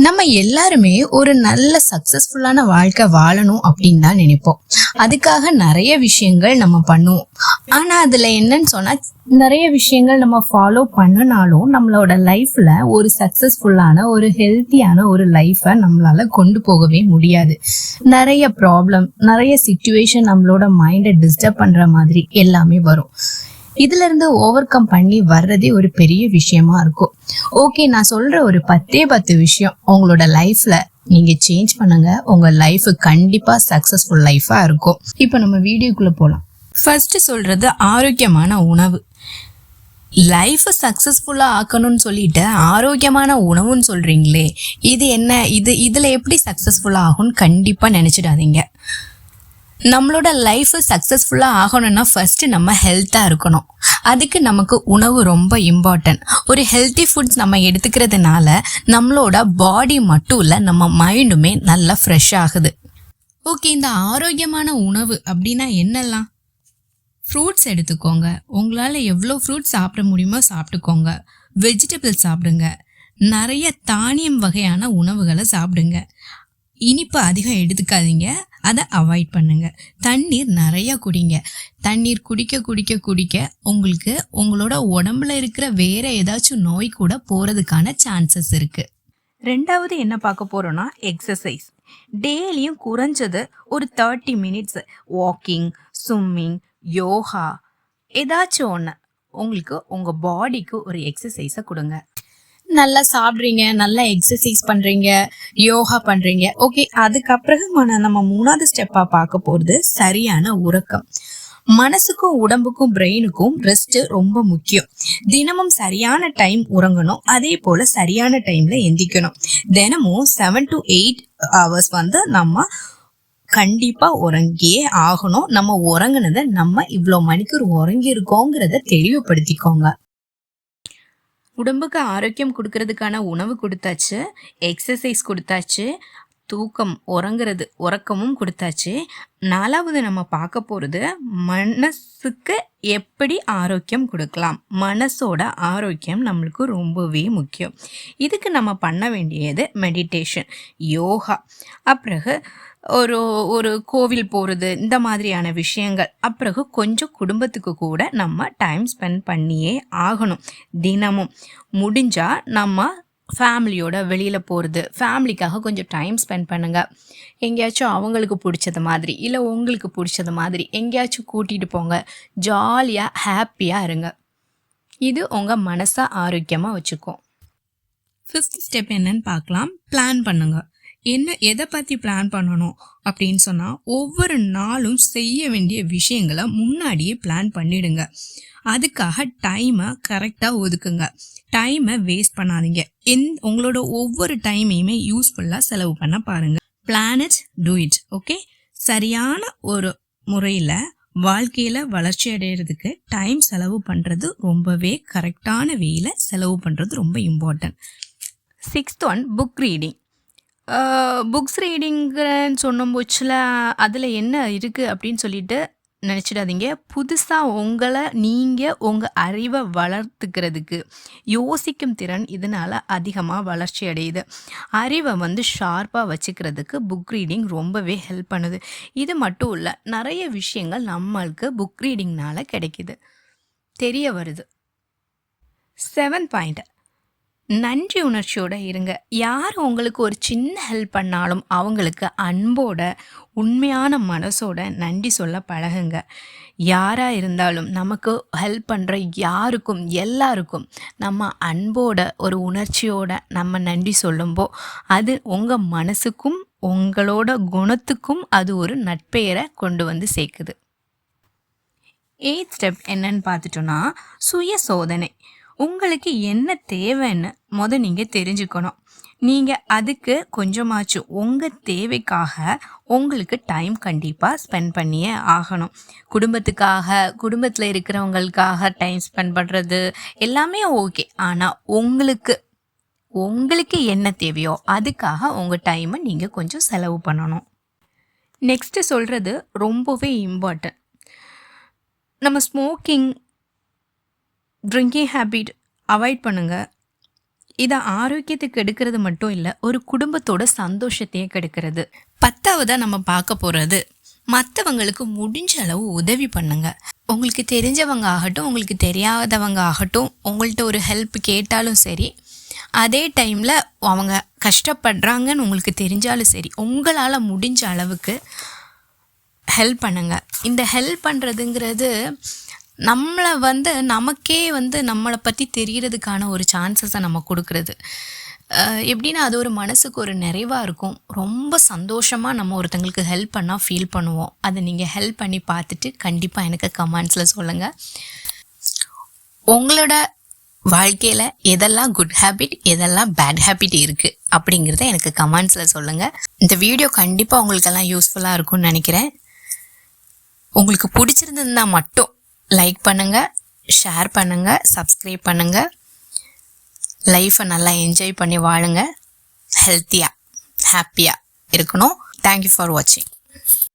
நம்ம எல்லாருமே ஒரு நல்ல சக்சஸ்ஃபுல்லான வாழ்க்கை வாழணும் அப்படின்னு தான் நினைப்போம். அதுக்காக நிறைய விஷயங்கள் நம்ம பண்ணுவோம். ஆனா அதுல என்னன்னு சொன்னா, நிறைய விஷயங்கள் நம்ம ஃபாலோ பண்ணனாலும் நம்மளோட லைஃப்ல ஒரு சக்சஸ்ஃபுல்லான ஒரு ஹெல்த்தியான ஒரு லைஃபை நம்மளால கொண்டு போகவே முடியாது. நிறைய ப்ராப்ளம், நிறைய சிச்சுவேஷன் நம்மளோட மைண்டை டிஸ்டர்ப் பண்ற மாதிரி எல்லாமே வரும். இதுல இருந்து ஓவர் கம் பண்ணி வர்றதே ஒரு பெரிய விஷயமா இருக்கும். ஓகே, நான் சொல்ற ஒரு 10 விஷயம் உங்களோட லைஃப்ல நீங்க சேஞ்ச் பண்ணுங்க. உங்க லைஃப் கண்டிப்பா சக்சஸ்ஃபுல் லைஃபா இருக்கும். இப்ப நம்ம வீடியோக்குள்ள போலாம். ஃபர்ஸ்ட் சொல்றது ஆரோக்கியமான உணவு. லைஃப் சக்சஸ்ஃபுல்லா ஆக்கணும்னு சொல்லிட்டு ஆரோக்கியமான உணவுன்னு சொல்றீங்களே, இது என்ன? இதுல எப்படி சக்சஸ்ஃபுல்லா ஆகும்னு கண்டிப்பா நினைச்சிடாதீங்க. நம்மளோட லைஃப் சக்சஸ்ஃபுல்லாக ஆகணும்னா ஃபர்ஸ்ட் நம்ம ஹெல்த்தாக இருக்கணும். அதுக்கு நமக்கு உணவு ரொம்ப இம்பார்ட்டன்ட். ஒரு ஹெல்த்தி ஃபுட்ஸ் நம்ம எடுத்துக்கிறதுனால நம்மளோட பாடி மட்டும் இல்லை, நம்ம மைண்டுமே நல்லா ஃப்ரெஷ் ஆகுது. ஓகே, இந்த ஆரோக்கியமான உணவு அப்படின்னா என்னெல்லாம்? ஃப்ரூட்ஸ் எடுத்துக்கோங்க. உங்களால் எவ்வளோ ஃப்ரூட்ஸ் சாப்பிட முடியுமோ சாப்பிட்டுக்கோங்க. வெஜிடபிள்ஸ் சாப்பிடுங்க. நிறைய தானியம் வகையான உணவுகளை சாப்பிடுங்க. இனிப்பு அதிகம் எடுத்துக்காதீங்க, அதை அவாய்ட் பண்ணுங்க. தண்ணீர் நிறைய குடிங்க. தண்ணீர் குடிக்க குடிக்க குடிக்க உங்களுக்கு உங்களோட உடம்புல இருக்கிற வேற ஏதாச்சும் நோய் கூட போறதுக்கான சான்சஸ் இருக்கு. ரெண்டாவது என்ன பார்க்க போறோம்னா எக்ஸசைஸ். டெய்லியும் குறைஞ்சது ஒரு 30 மினிட்ஸ் வாக்கிங், ஸ்விம்மிங், யோகா ஏதாச்சும் ஒன்று உங்களுக்கு உங்க பாடிக்கு ஒரு எக்ஸசைஸை கொடுங்க. நல்லா சாப்பிட்றீங்க, நல்லா எக்ஸசைஸ் பண்ணுறீங்க, யோகா பண்ணுறீங்க. ஓகே, அதுக்கப்புறமா நம்ம 3வது ஸ்டெப்பாக பார்க்க போகிறது சரியான உறக்கம். மனசுக்கும் உடம்புக்கும் பிரெயினுக்கும் ரெஸ்ட் ரொம்ப முக்கியம். தினமும் சரியான டைம் உறங்கணும். அதே போல சரியான டைம்ல எந்திக்கணும். தினமும் 7 to 8 hours நம்ம கண்டிப்பா உறங்கியே ஆகணும். நம்ம உறங்குனதை நம்ம இவ்வளோ மணிக்கு உறங்கி இருக்கோங்கிறத தெளிவுபடுத்திக்கோங்க. உடம்புக்கு ஆரோக்கியம் கொடுக்கறதுக்கான உணவு கொடுத்தாச்சு, எக்ஸசைஸ் கொடுத்தாச்சு, தூக்கம் உறக்கமும் கொடுத்தாச்சு. 4வது நம்ம பார்க்க போகிறது மனசுக்கு எப்படி ஆரோக்கியம் கொடுக்கலாம். மனசோட ஆரோக்கியம் நம்மளுக்கு ரொம்பவே முக்கியம். இதுக்கு நம்ம பண்ண வேண்டியது மெடிடேஷன், யோகா, அப்புறம் ஒரு கோவில் போகிறது, இந்த மாதிரியான விஷயங்கள். அப்புறம் கொஞ்சம் குடும்பத்துக்கு கூட நம்ம டைம் ஸ்பெண்ட் பண்ணியே ஆகணும். தினமும் முடிஞ்சால் நம்ம ஃபேமிலியோட வெளியில் போகிறது, ஃபேமிலிக்காக கொஞ்சம் டைம் ஸ்பெண்ட் பண்ணுங்கள். எங்கேயாச்சும் அவங்களுக்கு பிடிச்சது மாதிரி இல்லை உங்களுக்கு பிடிச்சது மாதிரி எங்கேயாச்சும் கூட்டிகிட்டு போங்க. ஜாலியாக ஹாப்பியாக இருங்க. இது உங்கள் மனசை ஆரோக்கியமாக வச்சுக்கும். 5th ஸ்டெப் என்னன்னு பார்க்கலாம். பிளான் பண்ணுங்க. எதை பற்றி பிளான் பண்ணணும் அப்படின்னு சொன்னால், ஒவ்வொரு நாளும் செய்ய வேண்டிய விஷயங்களை முன்னாடியே பிளான் பண்ணிடுங்க. அதுக்காக டைமை கரெக்டாக ஒதுக்குங்க. டைமை வேஸ்ட் பண்ணாதீங்க. உங்களோட ஒவ்வொரு டைமையுமே யூஸ்ஃபுல்லாக செலவு பண்ண பாருங்க. Plan it, do it. Okay, சரியான ஒரு முறையில் வாழ்க்கையில் வளர்ச்சி அடைகிறதுக்கு டைம் செலவு பண்ணுறது ரொம்பவே கரெக்டான வேயில் செலவு பண்ணுறது ரொம்ப important. 6th one book reading. Books ரீடிங்குன்னு சொன்ன போச்சில் அதில் என்ன இருக்குது அப்படின்னு சொல்லிட்டு நினச்சிடாதீங்க. புதுசாக நீங்கள் உங்கள் அறிவை வளர்த்துக்கிறதுக்கு யோசிக்கும் திறன் இதனால் அதிகமாக வளர்ச்சி அடையுது. அறிவை ஷார்ப்பாக வச்சுக்கிறதுக்கு புக் ரீடிங் ரொம்பவே ஹெல்ப் பண்ணுது. இது மட்டும் இல்லை, நிறைய விஷயங்கள் நம்மளுக்கு புக் ரீடிங்னால கிடைக்குது, தெரிய வருது. 7th பாயிண்ட், நன்றி உணர்ச்சியோடு இருங்க. யார் உங்களுக்கு ஒரு சின்ன ஹெல்ப் பண்ணாலும் அவங்களுக்கு அன்போட உண்மையான மனசோட நன்றி சொல்ல பழகுங்க. யாராக இருந்தாலும் நமக்கு ஹெல்ப் பண்ணுற யாருக்கும் எல்லாருக்கும் நம்ம அன்போட ஒரு உணர்ச்சியோட நம்ம நன்றி சொல்லும்போ அது உங்கள் மனசுக்கும் உங்களோட குணத்துக்கும் அது ஒரு நட்பெயரை கொண்டு சேர்க்குது. 8th ஸ்டெப் என்னன்னு பார்த்துட்டோன்னா சுய சோதனை. உங்களுக்கு என்ன தேவைன்னு நீங்கள் தெரிஞ்சுக்கணும். நீங்கள் அதுக்கு கொஞ்சமாச்சும் உங்கள் தேவைக்காக உங்களுக்கு டைம் கண்டிப்பாக ஸ்பெண்ட் பண்ணியே ஆகணும். குடும்பத்தில் இருக்கிறவங்களுக்காக டைம் ஸ்பெண்ட் பண்ணுறது எல்லாமே ஓகே. ஆனால் உங்களுக்கு என்ன தேவையோ அதுக்காக உங்கள் டைமை நீங்கள் கொஞ்சம் செலவு பண்ணணும். நெக்ஸ்ட்டு சொல்கிறது ரொம்பவே இம்பார்ட்டன்ட். நம்ம ஸ்மோக்கிங், ட்ரிங்கிங் ஹேபிட் அவாய்ட் பண்ணுங்கள். இது ஆரோக்கியத்துக்கு எடுக்கிறது மட்டும் இல்லை, ஒரு குடும்பத்தோட சந்தோஷத்தையே கெடுக்கிறது. 10ஆவதா நம்ம பார்க்க போகிறது, மற்றவங்களுக்கு முடிஞ்ச அளவு உதவி பண்ணுங்க. உங்களுக்கு தெரிஞ்சவங்க ஆகட்டும், உங்களுக்கு தெரியாதவங்க ஆகட்டும், உங்கள்கிட்ட ஒரு ஹெல்ப் கேட்டாலும் சரி, அதே டைமில் அவங்க கஷ்டப்படுறாங்கன்னு உங்களுக்கு தெரிஞ்சாலும் சரி, உங்களால் முடிஞ்ச அளவுக்கு ஹெல்ப் பண்ணுங்க. இந்த ஹெல்ப் பண்ணுறதுங்கிறது நமக்கே நம்மளை பற்றி தெரியறதுக்கான ஒரு சான்சஸை நம்ம கொடுக்குறது. எப்படின்னா அது ஒரு மனசுக்கு ஒரு நிறைவாக இருக்கும். ரொம்ப சந்தோஷமாக நம்ம ஒருத்தங்களுக்கு ஹெல்ப் பண்ணால் ஃபீல் பண்ணுவோம். அதை நீங்கள் ஹெல்ப் பண்ணி பார்த்துட்டு கண்டிப்பாக எனக்கு கமெண்ட்ஸில் சொல்லுங்கள். உங்களோட வாழ்க்கையில் எதெல்லாம் குட் ஹேபிட், எதெல்லாம் பேட் ஹேபிட் இருக்குது அப்படிங்கிறத எனக்கு கமெண்ட்ஸில் சொல்லுங்கள். இந்த வீடியோ கண்டிப்பாக உங்களுக்கெல்லாம் யூஸ்ஃபுல்லாக இருக்கும்னு நினைக்கிறேன். உங்களுக்கு பிடிச்சிருந்ததுன்னா மட்டும் லைக் பண்ணுங்கள், ஷேர் பண்ணுங்கள், சப்ஸ்கிரைப் பண்ணுங்கள். லைஃப்பை நல்லா என்ஜாய் பண்ணி வாழுங்க. ஹெல்த்தியாக ஹாப்பியாக இருக்கணும். தேங்க்யூ ஃபார் வாட்சிங்.